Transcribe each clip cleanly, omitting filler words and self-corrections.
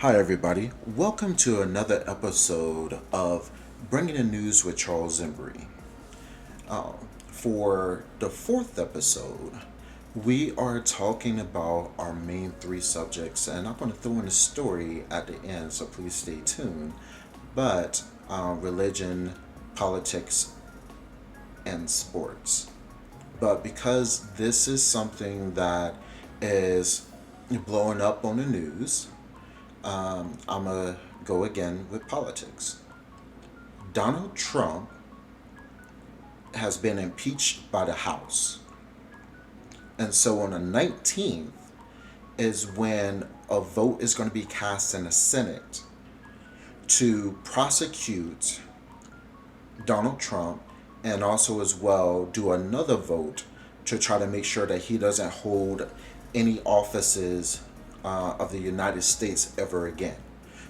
Hi, everybody. Welcome to another episode of Bringing the News with Charles Embry. Uh, for the fourth episode, we are talking about our main three subjects, and I'm going to throw in a story at the end, so please stay tuned. But religion, politics, and sports. But because this is something that is blowing up on the news, I'm going to go again with politics. Donald Trump has been impeached by the House. And so on the 19th is when a vote is going to be cast in the Senate to prosecute Donald Trump and also as well do another vote to try to make sure that he doesn't hold any offices of the United States ever again.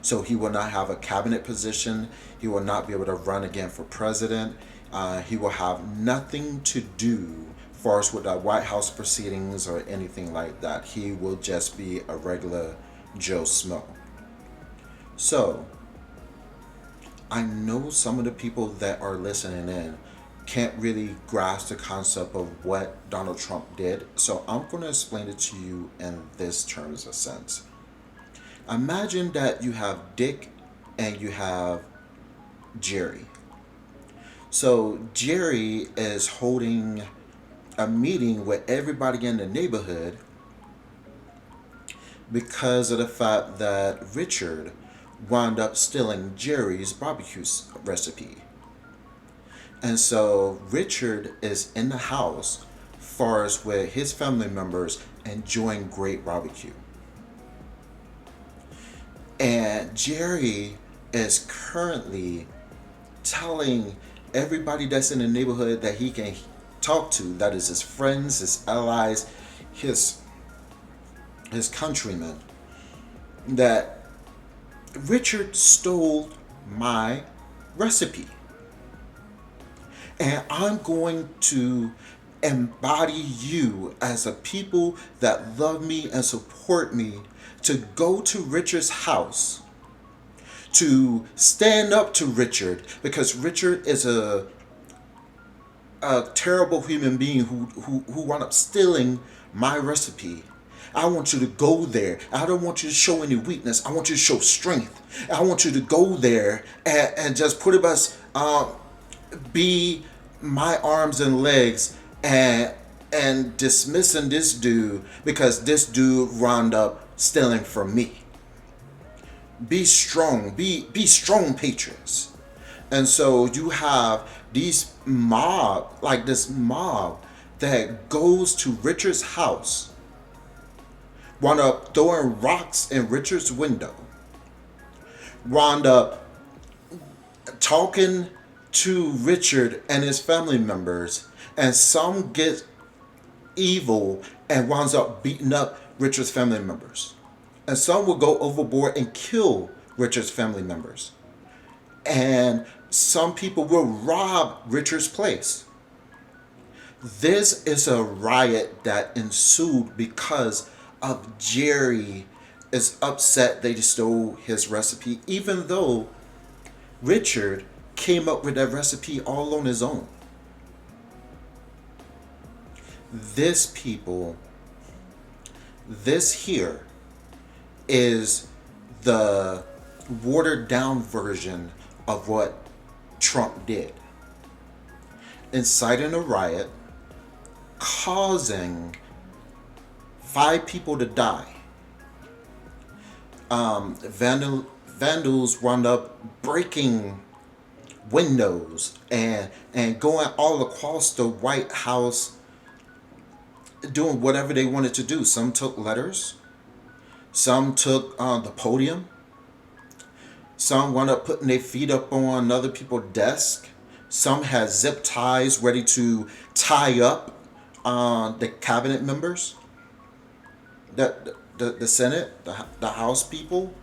So he will not have a cabinet position. He will not be able to run again for president. He will have nothing to do far as with the White House proceedings or anything like that. He will just be a regular Joe Smo. So I know some of the people that are listening in can't really grasp the concept of what Donald Trump did. So I'm going to explain it to you in this terms of sense. Imagine that you have Dick and you have Jerry. So Jerry is holding a meeting with everybody in the neighborhood because of the fact that Richard wound up stealing Jerry's barbecue recipe. And so Richard is in the house far as with his family members enjoying great barbecue. And Jerry is currently telling everybody that's in the neighborhood that he can talk to, that is his friends, his allies, his his countrymen, that Richard stole my recipe. And I'm going to embody you as a people that love me and support me to go to Richard's house to stand up to Richard because Richard is a terrible human being who wound up stealing my recipe. I want you to go there. I don't want you to show any weakness. I want you to show strength. I want you to go there and just put us be my arms and legs and dismissing this dude because this dude wound up stealing from me. Be strong. Be strong patriots. And so you have these mob, like this mob that goes to Richard's house, wound up throwing rocks in Richard's window, wound up talking to Richard and his family members, and some get evil and winds up beating up Richard's family members. And some will go overboard and kill Richard's family members. And some people will rob Richard's place. This is a riot that ensued because of Jerry is upset they stole his recipe, even though Richard came up with that recipe all on his own. This people, this here is the watered down version of what Trump did. Inciting a riot, causing 5 people to die. Vandals wound up breaking windows and going all across the White House doing whatever they wanted to do. Some took letters. Some took the podium. Some wound up putting their feet up on other people's desk. Some had zip ties ready to tie up the cabinet members, the Senate, the House people.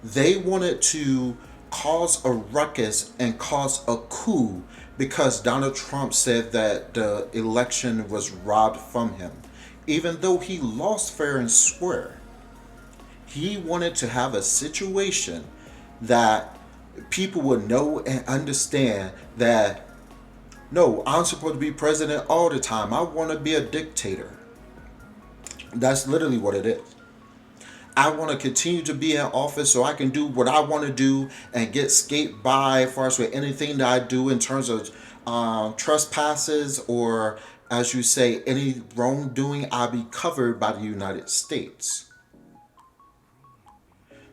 They wanted to cause a ruckus and cause a coup because Donald Trump said that the election was robbed from him. Even though he lost fair and square, He wanted to have a situation that people would know and understand that no, I'm supposed to be president all the time. I want to be a dictator. That's literally what it is. I want to continue to be in office so I can do what I want to do and get skate by as far as with anything that I do in terms of trespasses or, as you say, any wrongdoing. I'll be covered by the United States.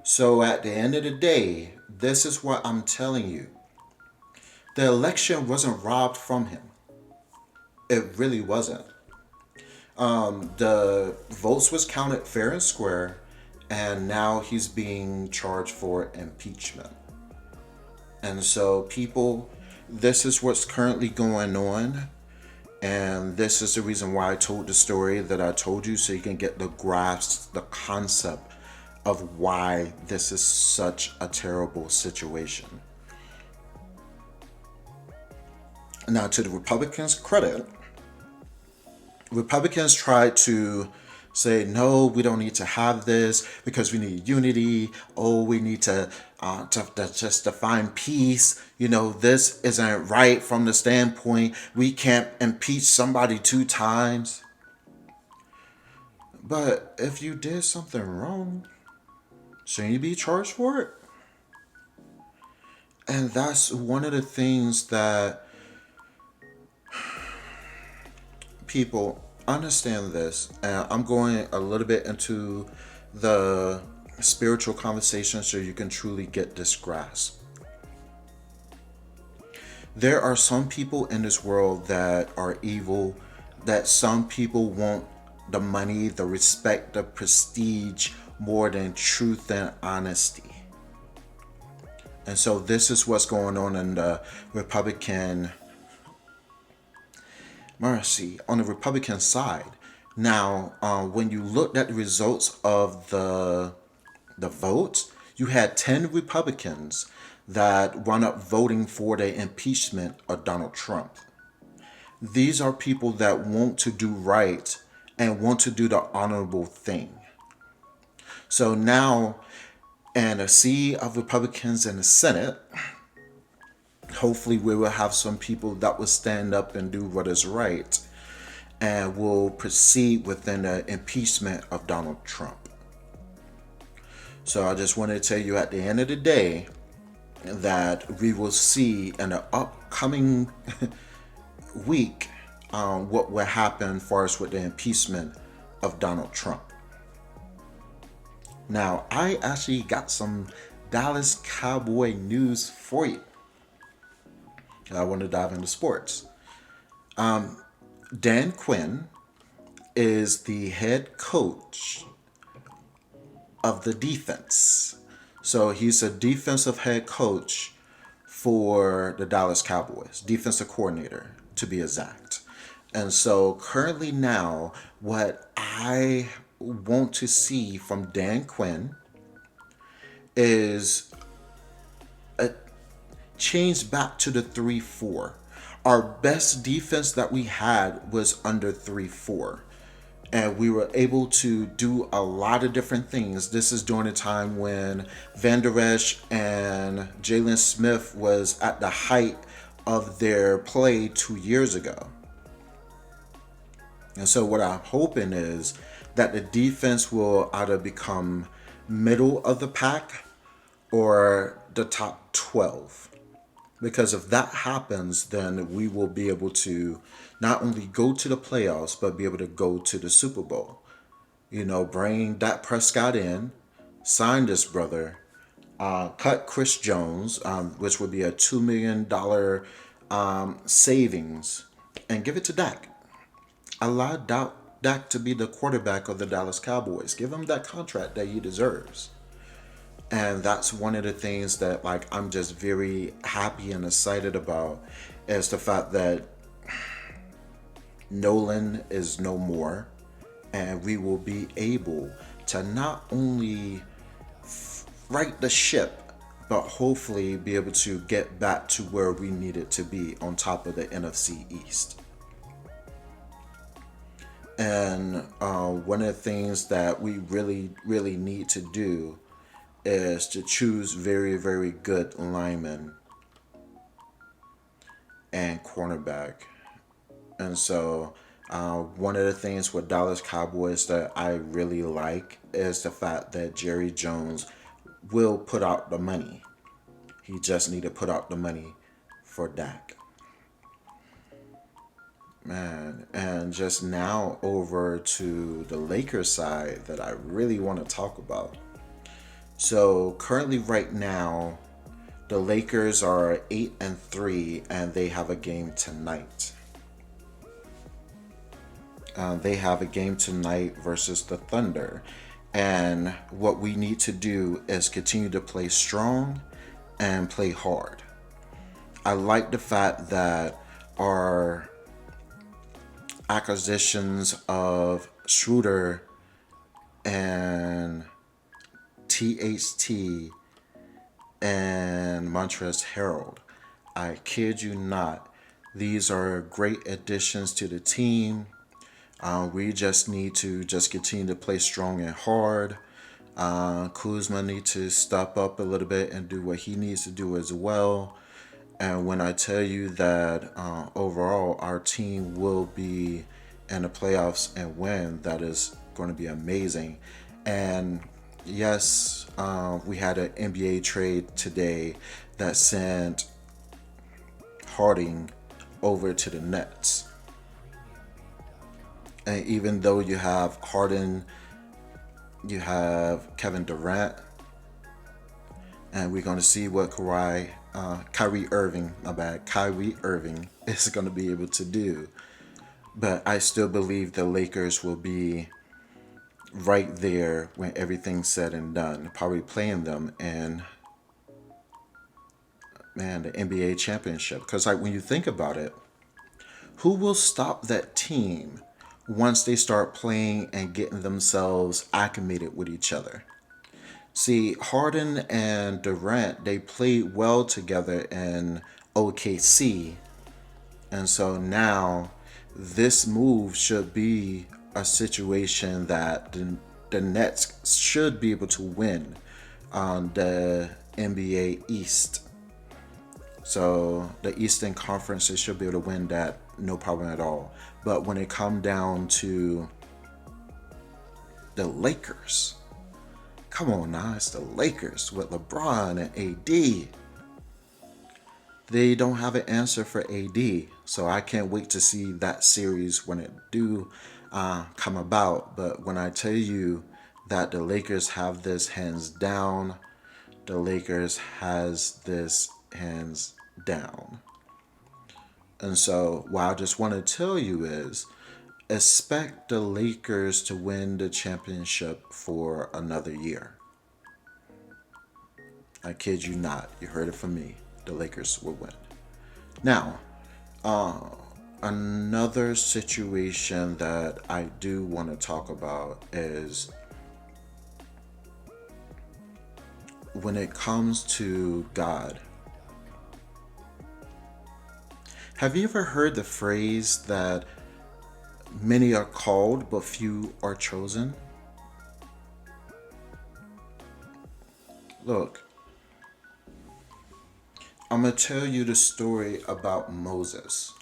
So at the end of the day, this is what I'm telling you. The election wasn't robbed from him. It really wasn't. The votes was counted fair and square, and now he's being charged for impeachment. And so, people, this is what's currently going on. And this is the reason why I told the story that I told you, so you can get the grasp, the concept of why this is such a terrible situation. Now, to the Republicans' credit, Republicans tried to say, no, we don't need to have this because we need unity. Oh, we need to just to find peace. This isn't right from the standpoint we can't impeach somebody two times. But if you did something wrong, shouldn't you be charged for it? And that's one of the things that people understand this. And I'm going a little bit into the spiritual conversation so you can truly get this grasp. There are some people in this world that are evil, that some people want the money, the respect, the prestige more than truth and honesty. And so this is what's going on in the Republican on the Republican side. Now, when you looked at the results of the votes, you had 10 Republicans that wound up voting for the impeachment of Donald Trump. These are people that want to do right and want to do the honorable thing. So now, in a sea of Republicans in the Senate, hopefully we will have some people that will stand up and do what is right and will proceed within the impeachment of Donald Trump. So I just want to tell you at the end of the day that we will see in the upcoming week what will happen as far as with the impeachment of Donald Trump. Now, I actually got some Dallas Cowboy news for you. I want to dive into sports. Dan Quinn is the head coach of the defense. So he's a defensive head coach for the Dallas Cowboys, defensive coordinator to be exact. And so currently now, what I want to see from Dan Quinn is a change back to the 3-4. Our best defense that we had was under 3-4. And we were able to do a lot of different things. This is during a time when Van Der Esch and Jalen Smith was at the height of their play 2 years ago. And so what I'm hoping is that the defense will either become middle of the pack or the top 12. Because if that happens, then we will be able to not only go to the playoffs, but be able to go to the Super Bowl. Bring Dak Prescott in, sign this brother, cut Chris Jones, which would be a $2 million savings, and give it to Dak. Allow Dak to be the quarterback of the Dallas Cowboys. Give him that contract that he deserves. And that's one of the things that I'm just very happy and excited about, is the fact that Nolan is no more, and we will be able to not only right the ship, but hopefully be able to get back to where we needed to be on top of the NFC East. And one of the things that we really, really need to do is to choose very, very good linemen and cornerback. And so, one of the things with Dallas Cowboys that I really like is the fact that Jerry Jones will put out the money. He just need to put out the money for Dak. Man, and just now over to the Lakers side that I really want to talk about. So currently, right now, the Lakers are 8-3, and they have a game tonight. They have a game tonight versus the Thunder, and what we need to do is continue to play strong and play hard. I like the fact that our acquisitions of Schroeder and THT and Montrezl Harrell. I kid you not. These are great additions to the team. We just need to just continue to play strong and hard. Kuzma needs to step up a little bit and do what he needs to do as well. And when I tell you that overall our team will be in the playoffs and win, that is going to be amazing. And yes, we had an NBA trade today that sent Harding over to the Nets. And even though you have Harden, you have Kevin Durant, and we're going to see what Kyrie Irving, my bad, Kyrie Irving is going to be able to do. But I still believe the Lakers will be right there when everything's said and done. Probably playing them in, man, the NBA championship. Because like when you think about it, who will stop that team once they start playing and getting themselves acclimated with each other? See, Harden and Durant, they played well together in OKC. And so now this move should be a situation that the Nets should be able to win on the NBA East. So the Eastern Conference, they should be able to win that no problem at all. But when it come down to the Lakers, come on now, it's the Lakers with LeBron and AD. They don't have an answer for AD, so I can't wait to see that series when it do come about. But when I tell you that the Lakers have this hands down, the Lakers has this hands down. And so what I just want to tell you is expect the Lakers to win the championship for another year. I kid you not. You heard it from me. The Lakers will win. Now, uh, another situation that I do want to talk about is when it comes to God. Have you ever heard the phrase that many are called but few are chosen? Look, I'm going to tell you the story about Moses.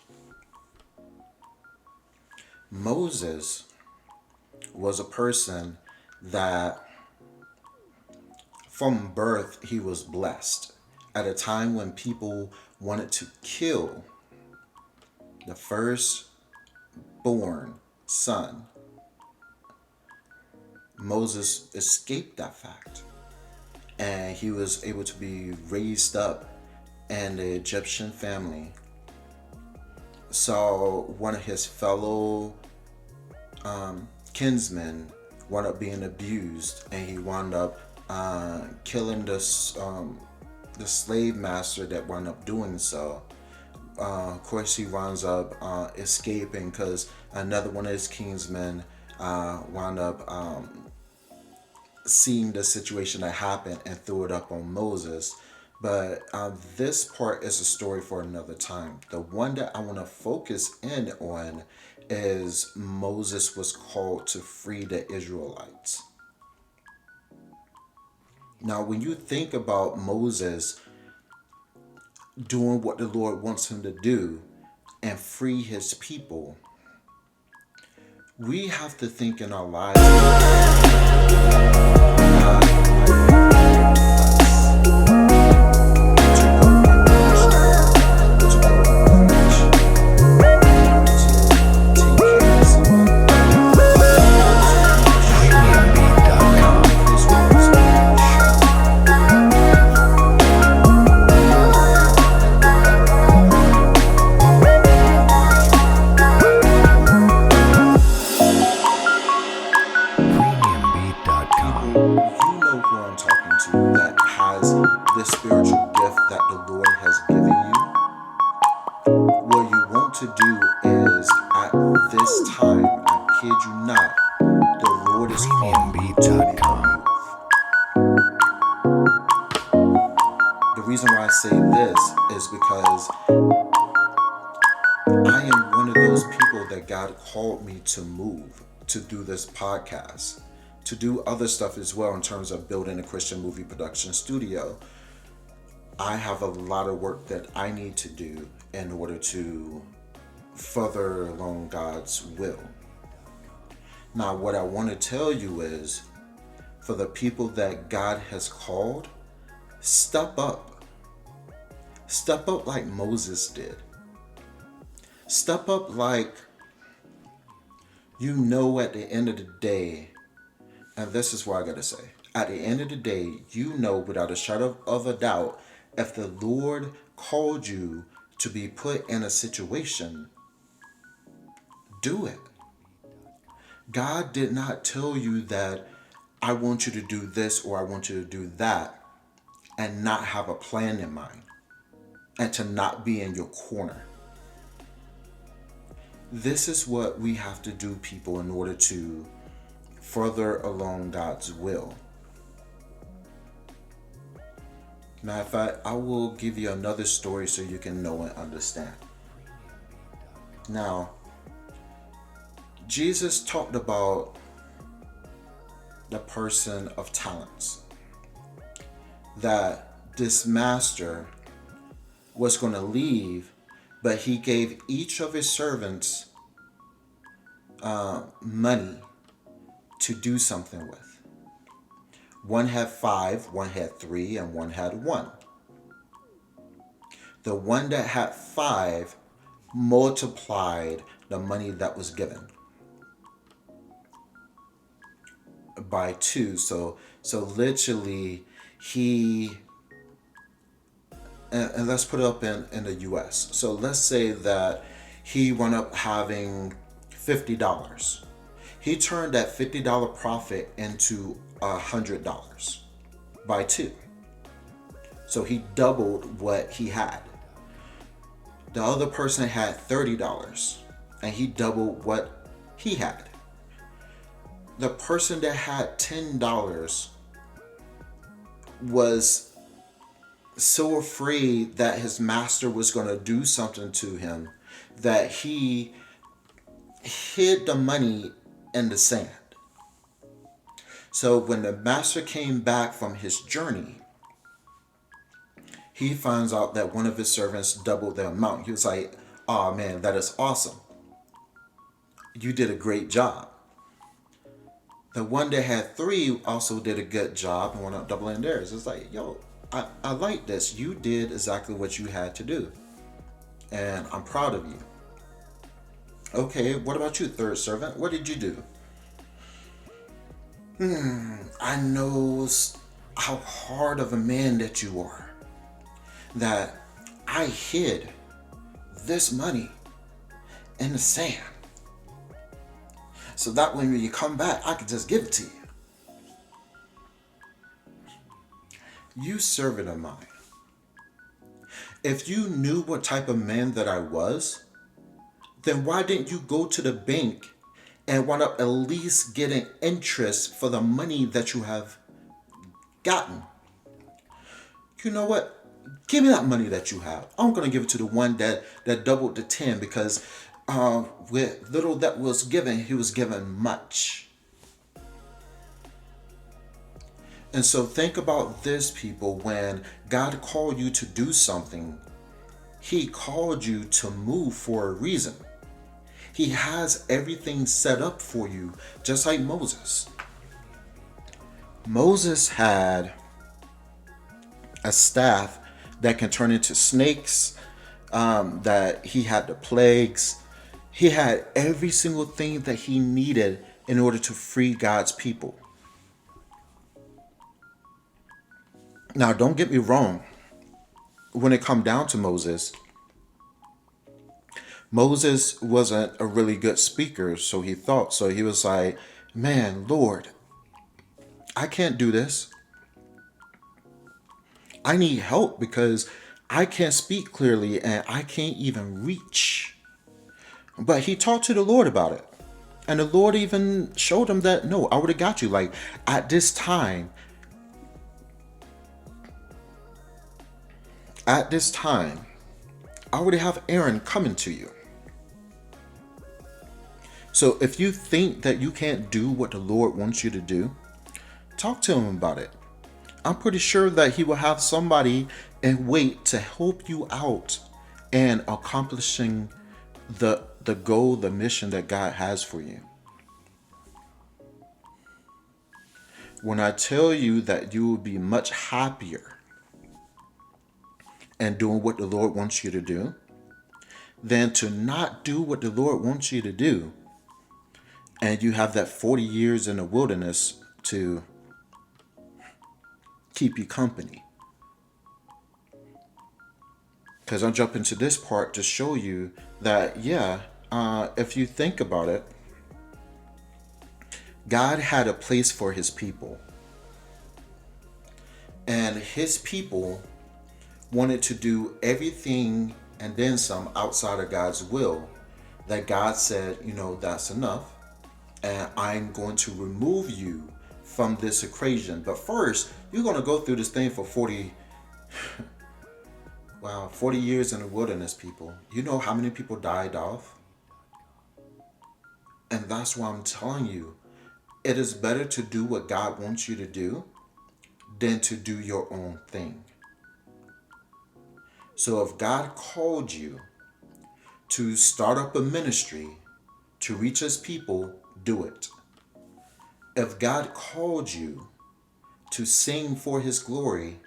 Moses was a person that from birth he was blessed. At a time when people wanted to kill the firstborn son, Moses escaped that fact. And he was able to be raised up in the Egyptian family. So one of his fellow kinsmen wound up being abused, and he wound up killing the slave master that wound up doing so. Of course, he winds up escaping because another one of his kinsmen wound up seeing the situation that happened and threw it up on Moses. But this part is a story for another time. The one that I want to focus in on is Moses was called to free the Israelites. Now, when you think about Moses doing what the Lord wants him to do and free his people, we have to think in our lives. That has this spiritual gift that the Lord has given you, what you want to do is at this time, I kid you not, the Lord is calling you to make a move. The reason why I say this is because I am one of those people that God called me to move, to do this podcast, to do other stuff as well in terms of building a Christian movie production studio. I have a lot of work that I need to do in order to further along God's will. Now, what I want to tell you is, for the people that God has called, step up. Step up like Moses did. Step up like you know at the end of the day. And this is what I gotta say. At the end of the day, you know without a shadow of a doubt, if the Lord called you to be put in a situation, do it. God did not tell you that I want you to do this or I want you to do that and not have a plan in mind and to not be in your corner. This is what we have to do, people, in order to further along God's will. Matter of fact, I will give you another story so you can know and understand. Now, Jesus talked about the person of talents. That this master was going to leave, but he gave each of his servants money to do something with. One had 5, one had 3, and one had 1. The one that had 5 multiplied the money that was given by 2. So literally he, and let's put it up in the US. So let's say that he wound up having $50. He turned that $50 profit into $100 by 2. So he doubled what he had. The other person had $30 and he doubled what he had. The person that had $10 was so afraid that his master was going to do something to him that he hid the money in the sand. So when the master came back from his journey, he finds out that one of his servants doubled the amount. He was like, "Oh man, that is awesome. You did a great job." The one that had 3 also did a good job and went up doubling theirs. It's like, yo, I like this. You did exactly what you had to do. And I'm proud of you. Okay, what about you, third servant? What did you do? I know how hard of a man that you are. That I hid this money in the sand. So that when you come back, I can just give it to you. You servant of mine. If you knew what type of man that I was, then why didn't you go to the bank and wind up at least getting interest for the money that you have gotten? You know what? Give me that money that you have. I'm going to give it to the one that doubled to 10 because with little that was given, he was given much. And so think about this, people. When God called you to do something, he called you to move for a reason. He has everything set up for you, just like Moses. Moses had a staff that can turn into snakes, that he had the plagues. He had every single thing that he needed in order to free God's people. Now, don't get me wrong. When it come down to Moses, Moses wasn't a really good speaker, so he thought. So he was like, man, Lord, I can't do this. I need help because I can't speak clearly and I can't even reach. But he talked to the Lord about it. And the Lord even showed him that, no, I would have got you. Like at this time, I already have Aaron coming to you. So if you think that you can't do what the Lord wants you to do, talk to him about it. I'm pretty sure that he will have somebody and wait to help you out in accomplishing the goal, the mission that God has for you. When I tell you that you will be much happier in doing what the Lord wants you to do than to not do what the Lord wants you to do, and you have that 40 years in the wilderness to keep you company. Because I'll jump into this part to show you that, yeah, if you think about it, God had a place for his people. And his people wanted to do everything and then some outside of God's will. That God said, that's enough. And I'm going to remove you from this equation. But first, you're going to go through this thing for 40 years in the wilderness, people. You know how many people died off? And that's why I'm telling you, it is better to do what God wants you to do than to do your own thing. So if God called you to start up a ministry to reach his people, do it. If God called you to sing for his glory,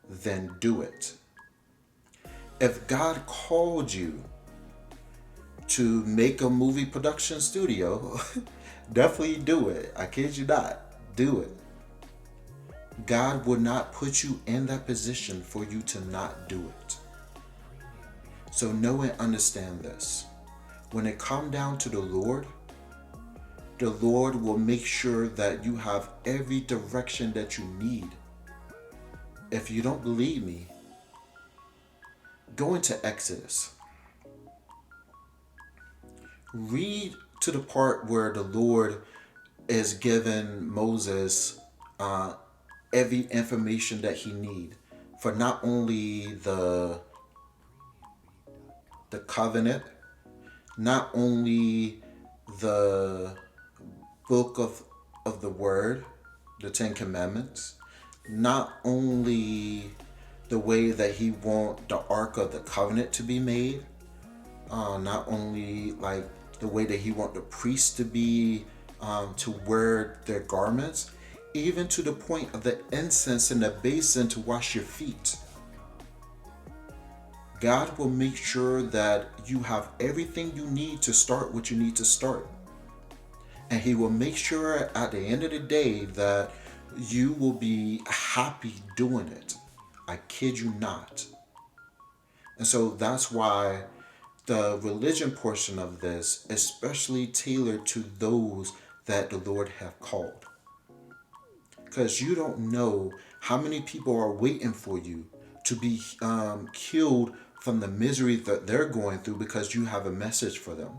then do it. If God called you to make a movie production studio, definitely do it. I kid you not. Do it. God would not put you in that position for you to not do it. So know and understand this. When it comes down to the Lord will make sure that you have every direction that you need. If you don't believe me, go into Exodus. Read to the part where the Lord is giving Moses every information that he need for not only the covenant, not only the book of the word, the Ten Commandments, not only the way that he want the Ark of the Covenant to be made, not only like the way that he want the priests to be, to wear their garments, even to the point of the incense in the basin to wash your feet. God will make sure that you have everything you need to start what you need to start. And he will make sure at the end of the day that you will be happy doing it. I kid you not. And so that's why the religion portion of this, especially tailored to those that the Lord have called. Because you don't know how many people are waiting for you to be killed from the misery that they're going through because you have a message for them.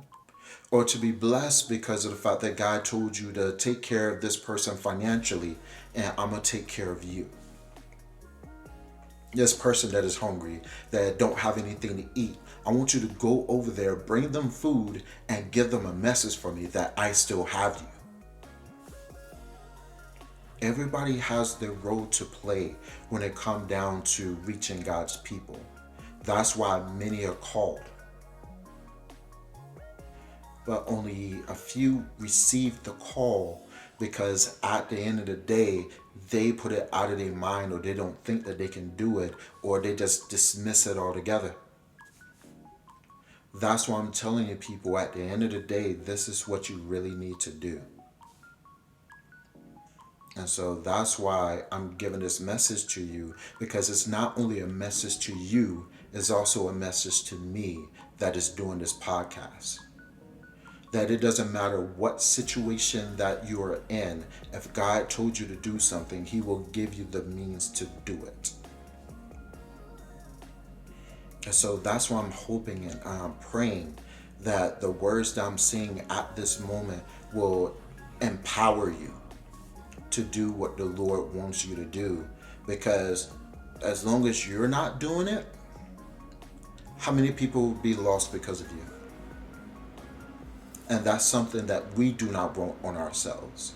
Or to be blessed because of the fact that God told you to take care of this person financially and I'm going to take care of you. this person that is hungry, that don't have anything to eat. I want you to go over there, bring them food, and give them a message for me that I still have you. Everybody has their role to play when it comes down to reaching God's people. That's why many are called, but only a few receive the call because at the end of the day, they put it out of their mind, or they don't think that they can do it, or they just dismiss it altogether. That's why I'm telling you, people, at the end of the day, this is what you really need to do. And so that's why I'm giving this message to you, because it's not only a message to you, it's also a message to me that is doing this podcast. That it doesn't matter what situation that you are in, if God told you to do something, He will give you the means to do it. And so that's why I'm hoping and I'm praying that the words that I'm saying at this moment will empower you to do what the Lord wants you to do. Because as long as you're not doing it, how many people will be lost because of you? And that's something that we do not want on ourselves.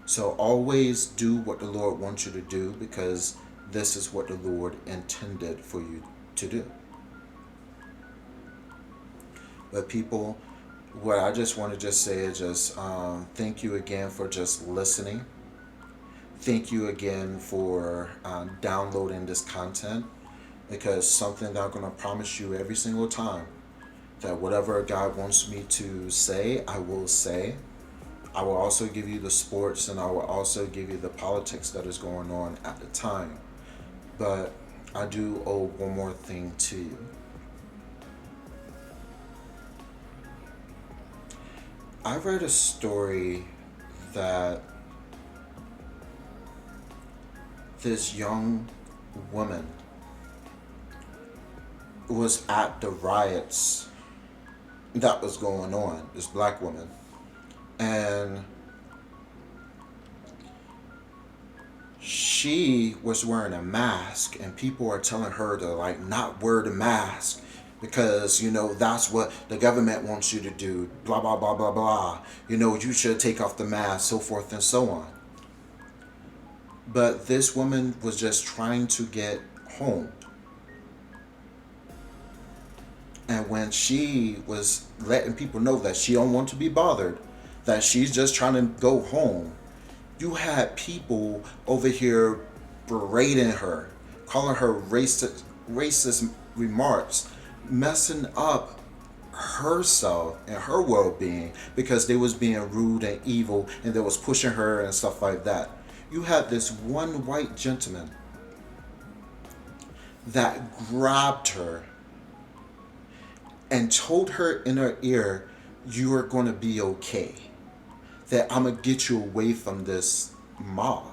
So always do what the Lord wants you to do, because this is what the Lord intended for you to do. But people, what I just want to just say is just thank you again for just listening. Thank you again for downloading this content, because something that I'm going to promise you every single time, that whatever God wants me to say, I will say. I will also give you the sports, and I will also give you the politics that is going on at the time. But I do owe one more thing to you. I read a story that this young woman was at the riots that was going on, this black woman. And she was wearing a mask, and people are telling her to like not wear the mask because that's what the government wants you to do, blah blah blah blah blah, you should take off the mask, so forth and so on. But this woman was just trying to get home. And when she was letting people know that she don't want to be bothered, that she's just trying to go home, you had people over here berating her, calling her racist remarks, messing up herself and her well-being because they was being rude and evil, and they was pushing her and stuff like that. You had this one white gentleman that grabbed her and told her in her ear, "You are going to be okay. That I'm going to get you away from this mob."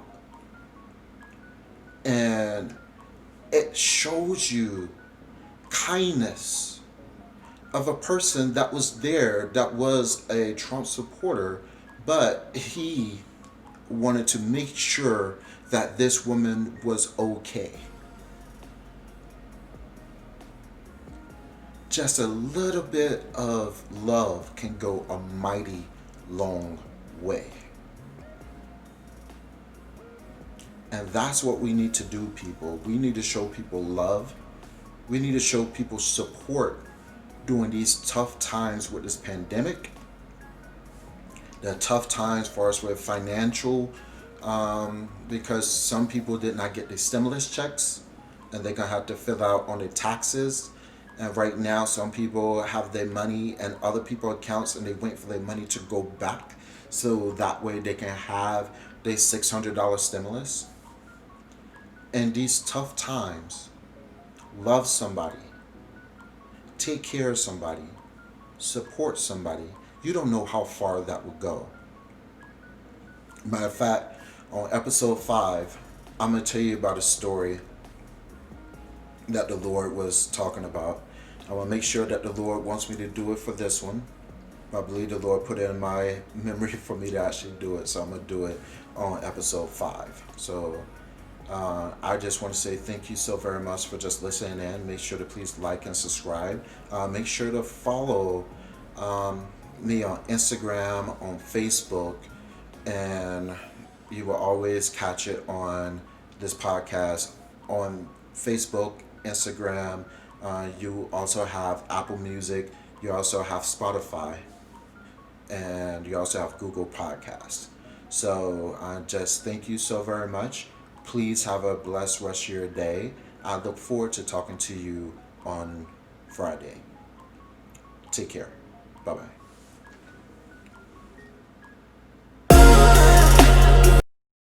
And it shows you kindness of a person that was there, that was a Trump supporter, but he wanted to make sure that this woman was okay. Just a little bit of love can go a mighty long way. And that's what we need to do, people. We need to show people love. We need to show people support during these tough times with this pandemic. The tough times for us with financial, because some people did not get their stimulus checks, and they're going to have to fill out on their taxes. And right now, some people have their money in other people's accounts, and they wait for their money to go back, so that way they can have their $600 stimulus. In these tough times, love somebody, take care of somebody, support somebody. You don't know how far that will go. Matter of fact, on episode 5, I'm going to tell you about a story that the Lord was talking about. I will make sure that the Lord wants me to do it for this one. I believe the Lord put it in my memory for me to actually do it, so I'm going to do it on episode 5. So I just want to say thank you so very much for just listening in. Make sure to please like and subscribe. Make sure to follow um, me on Instagram, on Facebook, and you will always catch it on this podcast on Facebook, Instagram. You also have Apple Music. You also have Spotify, and you also have Google Podcasts. So just thank you so very much. Please have a blessed rest of your day. I look forward to talking to you on Friday. Take care. Bye bye.